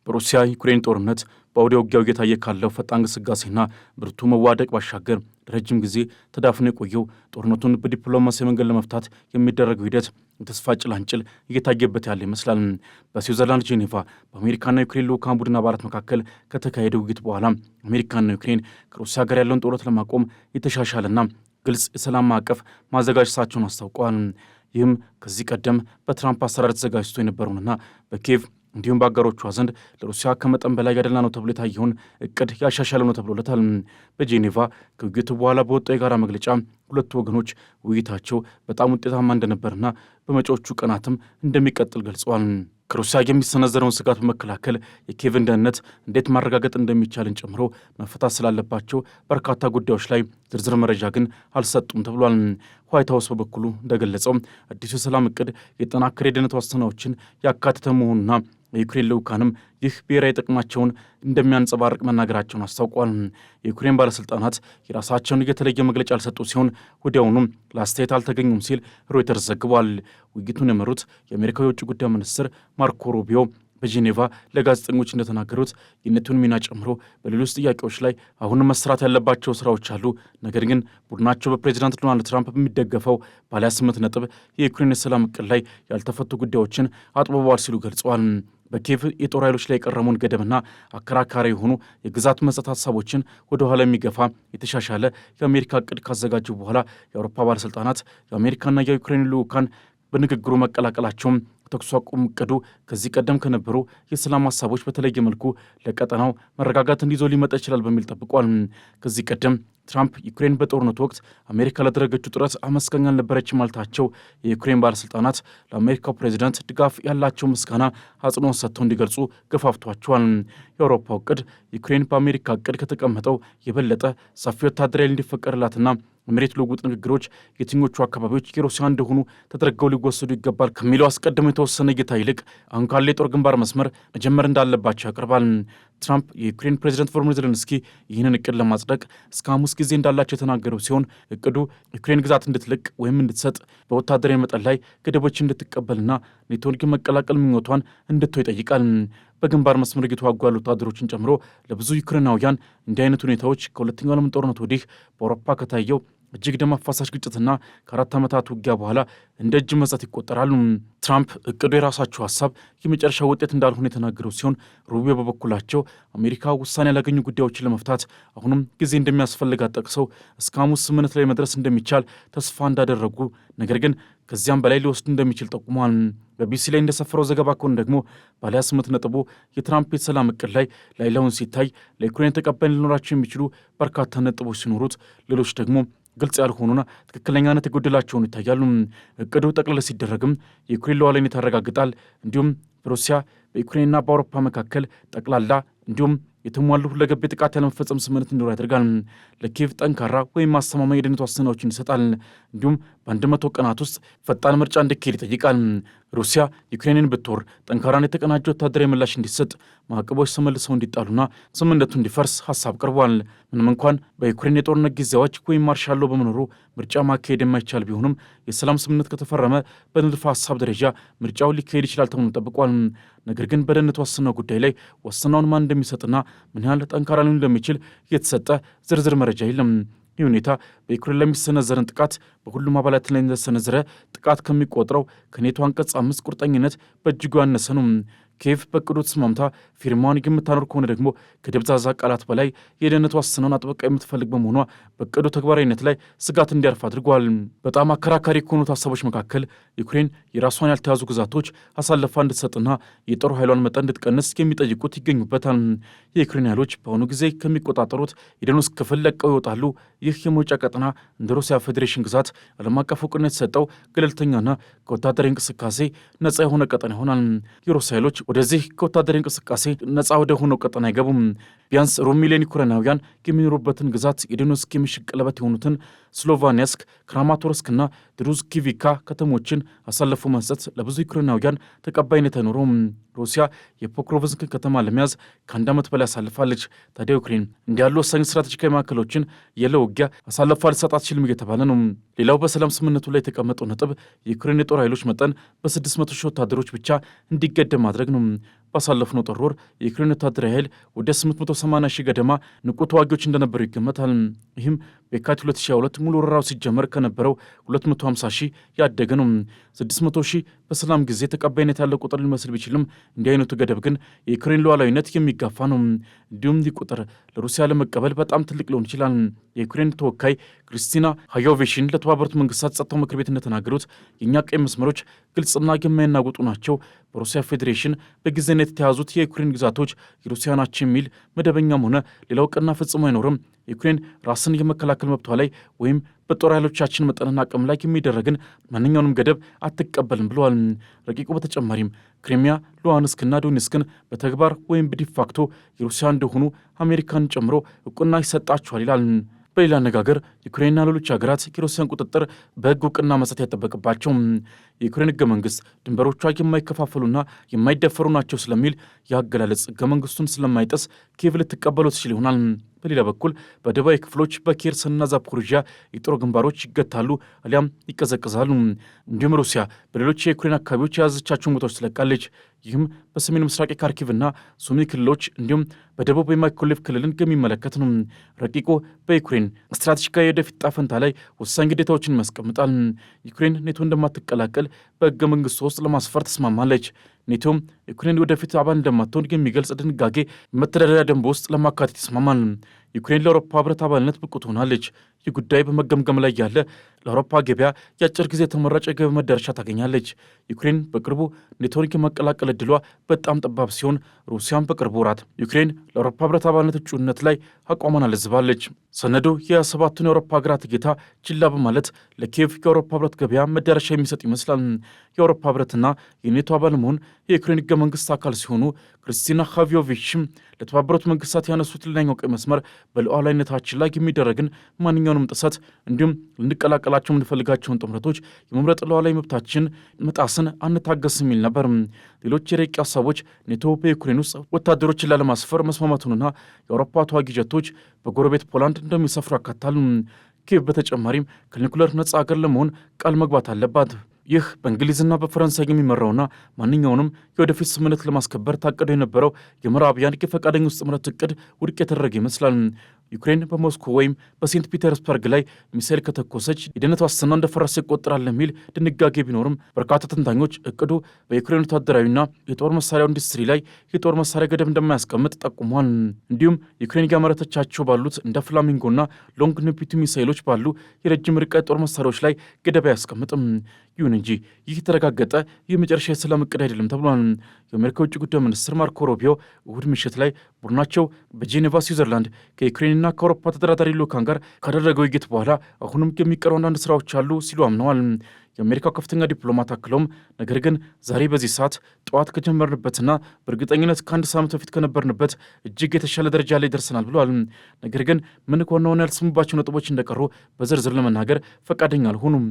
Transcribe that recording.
በሩሲያ ዩክሬን ጦርነት በአውደ ውጊያው እየታየ ካለው ፈጣን ግስጋሴና ብርቱ መዋደቅ ባሻገር ለረጅም ጊዜ ተዳፍኖ የቆየው ጦርነቱን በዲፕሎማሲያዊ መንገድ ለመፍታት የሚደረገው ሂደት የተስፋ ጭላንጭል እየታየበት ያለ ይመስላል። በስዊዘርላንድ ጄኔቫ በአሜሪካና ዩክሬን ልዑካን ቡድን አባላት መካከል ከተካሄደ ውይይት በኋላ አሜሪካና ዩክሬን ከሩሲያ ጋር ያለውን ጦርነት ለማቆም የተሻሻለና ግልጽ የሰላም ማዕቀፍ ማዘጋጀታቸውን አስታውቀዋል። ይህም ከዚህ ቀደም በትራምፕ አሰራር ተዘጋጅቶ የነበረውንና በኪየቭ እንዲሁም በአገሮቿ ዘንድ ለሩሲያ ከመጠን በላይ ያደላ ነው ተብሎ የታየውን እቅድ ያሻሻለ ነው ተብሎለታል። በጄኔቫ ከውይይቱ በኋላ በወጣው የጋራ መግለጫ ሁለቱ ወገኖች ውይይታቸው በጣም ውጤታማ እንደነበርና በመጪዎቹ ቀናትም እንደሚቀጥል ገልጸዋል። ከሩሲያ የሚሰነዘረውን ስጋት በመከላከል የኪየቭን ደህንነት እንዴት ማረጋገጥ እንደሚቻልን ጨምሮ መፈታት ስላለባቸው በርካታ ጉዳዮች ላይ ዝርዝር መረጃ ግን አልሰጡም ተብሏል። ዋይት ሀውስ በበኩሉ እንደገለጸው አዲሱ የሰላም እቅድ የጠናከረ የደህንነት ዋስትናዎችን ያካተተ መሆኑና የዩክሬን ልዑካንም ይህ ብሔራዊ ጥቅማቸውን እንደሚያንጸባርቅ መናገራቸውን አስታውቋል። የዩክሬን ባለሥልጣናት የራሳቸውን የተለየ መግለጫ ያልሰጡ ሲሆን ወዲያውኑም ለአስተያየት አልተገኙም ሲል ሮይተርስ ዘግቧል። ውይይቱን የመሩት የአሜሪካው የውጭ ጉዳይ ሚኒስትር ማርኮ ሩቢዮ በጄኔቫ ለጋዜጠኞች እንደተናገሩት የኔቶን ሚና ጨምሮ በሌሎች ጥያቄዎች ላይ አሁንም መስራት ያለባቸው ስራዎች አሉ። ነገር ግን ቡድናቸው በፕሬዚዳንት ዶናልድ ትራምፕ በሚደገፈው ባለ 8 ነጥብ የዩክሬን የሰላም እቅድ ላይ ያልተፈቱ ጉዳዮችን አጥብበዋል ሲሉ ገልጸዋል። በኪየቭ የጦር ኃይሎች ላይ የቀረበውን ገደብና አከራካሪ የሆኑ የግዛት መስጠት ሀሳቦችን ወደ ኋላ የሚገፋ የተሻሻለ የአሜሪካ እቅድ ካዘጋጁ በኋላ የአውሮፓ ባለሥልጣናት የአሜሪካና የዩክሬን ልዑካን በንግግሩ መቀላቀላቸውም ተኩስ አቁም እቅዱ ከዚህ ቀደም ከነበሩ የሰላም ሀሳቦች በተለየ መልኩ ለቀጠናው መረጋጋት እንዲዞ ሊመጣ ይችላል በሚል ጠብቋል። ከዚህ ቀደም ትራምፕ ዩክሬን በጦርነቱ ወቅት አሜሪካ ላደረገችው ጥረት አመስጋኝ አልነበረችም ማለታቸው የዩክሬን ባለሥልጣናት ለአሜሪካው ፕሬዚዳንት ድጋፍ ያላቸው ምስጋና አጽንኦት ሰጥተው እንዲገልጹ ገፋፍቷቸዋል። የአውሮፓው እቅድ ዩክሬን በአሜሪካ እቅድ ከተቀመጠው የበለጠ ሰፊ ወታደራዊ እንዲፈቀድላትና መሬት ልውውጥ ንግግሮች የትኞቹ አካባቢዎች የሩሲያ እንደሆኑ ተደርገው ሊወሰዱ ይገባል ከሚለው አስቀድሞ የተወሰነ እይታ ይልቅ አሁን ካለ የጦር ግንባር መስመር መጀመር እንዳለባቸው ያቀርባል። ትራምፕ የዩክሬን ፕሬዚደንት ቮሎዲሚር ዜሌንስኪ ይህንን እቅድ ለማጽደቅ እስከ ሐሙስ ጊዜ እንዳላቸው የተናገሩ ሲሆን እቅዱ ዩክሬን ግዛት እንድትለቅ ወይም እንድትሰጥ በወታደራዊ መጠን ላይ ገደቦች እንድትቀበልና ኔቶን ግን መቀላቀል ምኞቷን እንድትተው ይጠይቃል። በግንባር መስመር እየተዋጉ ያሉ ወታደሮችን ጨምሮ ለብዙ ዩክሬናውያን እንዲህ አይነት ሁኔታዎች ከሁለተኛው ዓለም ጦርነት ወዲህ በአውሮፓ ከታየው እጅግ ደም አፋሳሽ ግጭትና ከ4 ዓመታት ውጊያ በኋላ እንደ እጅ መስጠት ይቆጠራሉ። ትራምፕ እቅዱ የራሳቸው ሀሳብ የመጨረሻ ውጤት እንዳልሆነ የተናገሩ ሲሆን ሩቢዮ በበኩላቸው አሜሪካ ውሳኔ ያላገኙ ጉዳዮችን ለመፍታት አሁንም ጊዜ እንደሚያስፈልጋት ጠቅሰው እስከ ሐሙስ ስምምነት ላይ መድረስ እንደሚቻል ተስፋ እንዳደረጉ ነገር ግን ከዚያም በላይ ሊወስድ እንደሚችል ጠቁሟል። በቢሲ ላይ እንደሰፈረው ዘገባ ከሆነ ደግሞ ባለ 8 ነጥቡ የትራምፕ የሰላም እቅድ ላይ ላይላውን ሲታይ ለዩክሬን ተቀባይነት ሊኖራቸው የሚችሉ በርካታ ነጥቦች ሲኖሩት ሌሎች ደግሞ ግልጽ ያልሆኑና ትክክለኛነት የጎደላቸውን ይታያሉ። እቅዱ ጠቅልል ሲደረግም የዩክሬን ሉዓላዊነት ያረጋግጣል፣ እንዲሁም በሩሲያ በዩክሬንና በአውሮፓ መካከል ጠቅላላ እንዲሁም የተሟሉ ሁለገብ የጥቃት ያለመፈጸም ስምምነት እንዲኖር ያደርጋል። ለኪየቭ ጠንካራ ወይም አስተማማኝ የደህንነት ዋስትናዎችን ይሰጣል። እንዲሁም በ100 ቀናት ውስጥ ፈጣን ምርጫ እንዲካሄድ ይጠይቃል። ሩሲያ ዩክሬንን ብትወር ጠንካራን የተቀናጀ ወታደራዊ ምላሽ እንዲሰጥ፣ ማዕቀቦች ተመልሰው እንዲጣሉና ስምምነቱ እንዲፈርስ ሀሳብ ቀርቧል። ምንም እንኳን በዩክሬን የጦርነት ጊዜያዎች ወይም ማርሻል ሎው በመኖሩ ምርጫ ማካሄድ የማይቻል ቢሆንም የሰላም ስምምነት ከተፈረመ በንድፈ ሀሳብ ደረጃ ምርጫው ሊካሄድ ይችላል ተብሎ ጠብቋል። ነገር ግን በደህንነት ዋስትናው ጉዳይ ላይ ዋስትናውን ማን እንደሚሰጥና ምን ያህል ጠንካራ ሊሆን እንደሚችል የተሰጠ ዝርዝር መረጃ የለም። ይህ ሁኔታ በዩክሬን ለሚሰነዘርን ጥቃት በሁሉም አባላት ላይ እንደተሰነዘረ ጥቃት ከሚቆጥረው ከኔቶ አንቀጽ 5 ቁርጠኝነት በእጅጉ ያነሰ ነው። ኪየቭ በእቅዱ ተስማምታ ፊርማውን የምታኖር ከሆነ ደግሞ ከደብዛዛ ቃላት በላይ የደህንነት ዋስትናውን አጥበቃ የምትፈልግ በመሆኗ በእቅዱ ተግባራዊነት ላይ ስጋት እንዲያርፍ አድርጓል። በጣም አከራካሪ ከሆኑት ሀሳቦች መካከል ዩክሬን የራሷን ያልተያዙ ግዛቶች አሳልፋ እንድትሰጥና የጦር ኃይሏን መጠን እንድትቀንስ የሚጠይቁት ይገኙበታል። የዩክሬን ኃይሎች በአሁኑ ጊዜ ከሚቆጣጠሩት የዶኔትስ ክፍል ለቀው ይወጣሉ። ይህ የመውጫ ቀጠና እንደ ሩሲያ ፌዴሬሽን ግዛት ዓለም አቀፍ እውቅና የተሰጠው ገለልተኛና ከወታደራዊ እንቅስቃሴ ነጻ የሆነ ቀጠና ይሆናል። የሩሲያ ኃይሎች ወደዚህ ከወታደራዊ እንቅስቃሴ ነጻ ወደ ሆነው ቀጠና አይገቡም። ቢያንስ ሩብ ሚሊዮን ዩክሬናውያን የሚኖሩበትን ግዛት የዶኔትስክ የምሽግ ቀለበት የሆኑትን ስሎቫኒያስክ፣ ክራማቶርስክና ድሩዝኪቪካ ከተሞችን አሳልፎ መስጠት ለብዙ ዩክሬናውያን ተቀባይነት አይኖረውም። ሩሲያ የፖክሮቭስክን ከተማ ለመያዝ ከ1 ዓመት በላይ አሳልፋለች። ታዲያ ዩክሬን እንዲህ ያሉ ወሳኝ ስትራቴጂካዊ ማዕከሎችን ያለ ውጊያ አሳልፋ ልትሰጥ አትችልም እየተባለ ነው። ሌላው በሰላም ስምምነቱ ላይ የተቀመጠው ነጥብ የዩክሬን የጦር ኃይሎች መጠን በ600 ሺህ ወታደሮች ብቻ እንዲገደብ ማድረግ ነው። ባሳለፍነው ጥር ወር የዩክሬን ወታደራዊ ኃይል ወደ 880 ሺህ ገደማ ንቁ ተዋጊዎች እንደነበሩ ይገመታል። ይህም በየካቲት 2022 ሙሉ ወረራው ሲጀመር ከነበረው 250 ሺህ ያደገ ነው። 600 ሺህ በሰላም ጊዜ ተቀባይነት ያለው ቁጥር ሊመስል ቢችልም እንዲህ አይነቱ ገደብ ግን የዩክሬን ሉዓላዊነት የሚጋፋ ነው። እንዲሁም ይህ ቁጥር ለሩሲያ ለመቀበል በጣም ትልቅ ሊሆን ይችላል። የዩክሬን ተወካይ ክሪስቲና ሃዮቬሽን ለተባበሩት መንግስታት ጸጥታው ምክር ቤት እንደተናገሩት የእኛ ቀይ መስመሮች ግልጽና የማይናወጡ ናቸው። በሩሲያ ፌዴሬሽን በጊዜነት የተያዙት የዩክሬን ግዛቶች የሩሲያ ናቸው የሚል መደበኛም ሆነ ሌላ እውቅና ፈጽሞ አይኖርም። ዩክሬን ራስን የመከላከል መብቷ ላይ ወይም በጦር ኃይሎቻችን መጠንና አቅም ላይ የሚደረግን ማንኛውንም ገደብ አትቀበልም ብለዋል። ረቂቁ በተጨማሪም ክሪሚያ፣ ሉሃንስክና ዶኔስክን በተግባር ወይም በዲፋክቶ የሩሲያ እንደሆኑ አሜሪካን ጨምሮ እውቅና ይሰጣቸዋል ይላል። በሌላ አነጋገር ዩክሬንና ሌሎች ሀገራት የሩሲያን ቁጥጥር በሕግ እውቅና መስጠት ያጠበቅባቸው የዩክሬን ሕገ መንግሥት ድንበሮቿ የማይከፋፈሉና የማይደፈሩ ናቸው ስለሚል የአገላለጽ ሕገ መንግሥቱን ስለማይጠስ ኪየቭ ልትቀበሉ ትችል ይሆናል። በሌላ በኩል በደቡባዊ ክፍሎች በኬርሰንና ዛፖሪዥያ የጦር ግንባሮች ይገታሉ አሊያም ይቀዘቅዛሉ። እንዲሁም ሩሲያ በሌሎች የዩክሬን አካባቢዎች የያዘቻቸውን ቦታዎች ትለቃለች። ይህም በሰሜን ምስራቅ የካርኪቭና ሱሚ ክልሎች እንዲሁም በደቡብ የማይኮሌቭ ክልልን የሚመለከት ነው። ረቂቁ በዩክሬን ስትራቴጂካዊ የወደፊት ዕጣ ፈንታ ላይ ወሳኝ ግዴታዎችን ያስቀምጣል። ዩክሬን ኔቶ እንደማትቀላቀል በሕገ መንግሥቱ ውስጥ ለማስፈር ተስማማለች። ኔቶም ዩክሬን ወደፊት አባል እንደማትሆን የሚገልጽ ድንጋጌ መተዳደሪያ ደንብ ውስጥ ለማካተት ይስማማል። ዩክሬን ለአውሮፓ ሕብረት አባልነት ብቁ ትሆናለች። ይህ ጉዳይ በመገምገም ላይ ያለ ለአውሮፓ ገበያ የአጭር ጊዜ ተመራጭ የገበያ መዳረሻ ታገኛለች። ዩክሬን በቅርቡ ኔቶን የመቀላቀል ዕድሏ በጣም ጠባብ ሲሆን፣ ሩሲያም በቅርቡ ወራት ዩክሬን ለአውሮፓ ሕብረት አባልነት እጩነት ላይ አቋሟን አለዝባለች። ሰነዱ የ7ቱን የአውሮፓ ሀገራት ጌታ ችላ በማለት ለኪየቭ የአውሮፓ ሕብረት ገበያ መዳረሻ የሚሰጥ ይመስላል። የአውሮፓ ሕብረትና የኔቶ አባል መሆን የዩክሬን ሕገ መንግሥት አካል ሲሆኑ ክሪስቲና ሃዮቬሽም ለተባበሩት መንግስታት ያነሱት ሌላኛው ቀይ መስመር በሉዓላዊነታችን ላይ የሚደረግን ማንኛውንም ጥሰት እንዲሁም ልንቀላቀላቸው የምንፈልጋቸውን ጥምረቶች የመምረጥ ሉዓላዊ መብታችን መጣስን አንታገስም የሚል ነበር። ሌሎች የረቂቅ ሀሳቦች ኔቶ በዩክሬን ውስጥ ወታደሮችን ላለማስፈር መስማማቱንና የአውሮፓ ተዋጊ ጀቶች በጎረቤት ፖላንድ እንደሚሰፍሩ ያካታሉ። ኪየቭ በተጨማሪም ከኒኩለር ነጻ ሀገር ለመሆን ቃል መግባት አለባት። ይህ በእንግሊዝና በፈረንሳይ የሚመራውና ማንኛውንም የወደፊት ስምምነት ለማስከበር ታቅዶ የነበረው የምዕራባውያን የፈቃደኞች ጥምረት እቅድ ውድቅ የተደረገ ይመስላል። ዩክሬን በሞስኮ ወይም በሴንት ፒተርስበርግ ላይ ሚሳኤል ከተኮሰች የደህንነት ዋስትና እንደፈረሰ ይቆጠራል የሚል ድንጋጌ ቢኖርም በርካታ ተንታኞች እቅዱ በዩክሬን ወታደራዊና የጦር መሳሪያ ኢንዱስትሪ ላይ የጦር መሳሪያ ገደብ እንደማያስቀምጥ ጠቁሟል። እንዲሁም ዩክሬን ያመረተቻቸው ባሉት እንደ ፍላሚንጎና ሎንግ ኒፒቱ ሚሳኤሎች ባሉ የረጅም ርቀት ጦር መሳሪያዎች ላይ ገደብ አያስቀምጥም። ይሁን እንጂ ይህ የተረጋገጠ የመጨረሻ የሰላም እቅድ አይደለም ተብሏል። የአሜሪካ ውጭ ጉዳይ ሚኒስትር ማርኮ ሩቢዮ እሁድ ምሽት ላይ ቡድናቸው በጄኔቫ ስዊዘርላንድ ከዩክሬንና ከአውሮፓ ተደራዳሪ ልዑካን ጋር ካደረገው ውይይት በኋላ አሁንም የሚቀሩ አንዳንድ ስራዎች አሉ ሲሉ አምነዋል። የአሜሪካው ከፍተኛ ዲፕሎማት አክለውም ነገር ግን ዛሬ በዚህ ሰዓት ጠዋት ከጀመርንበትና በእርግጠኝነት ከአንድ ሳምንት በፊት ከነበርንበት እጅግ የተሻለ ደረጃ ላይ ደርሰናል ብለዋል። ነገር ግን ምን ከሆነ ያልተስማሙባቸው ነጥቦች እንደቀሩ በዝርዝር ለመናገር ፈቃደኛ አልሆኑም።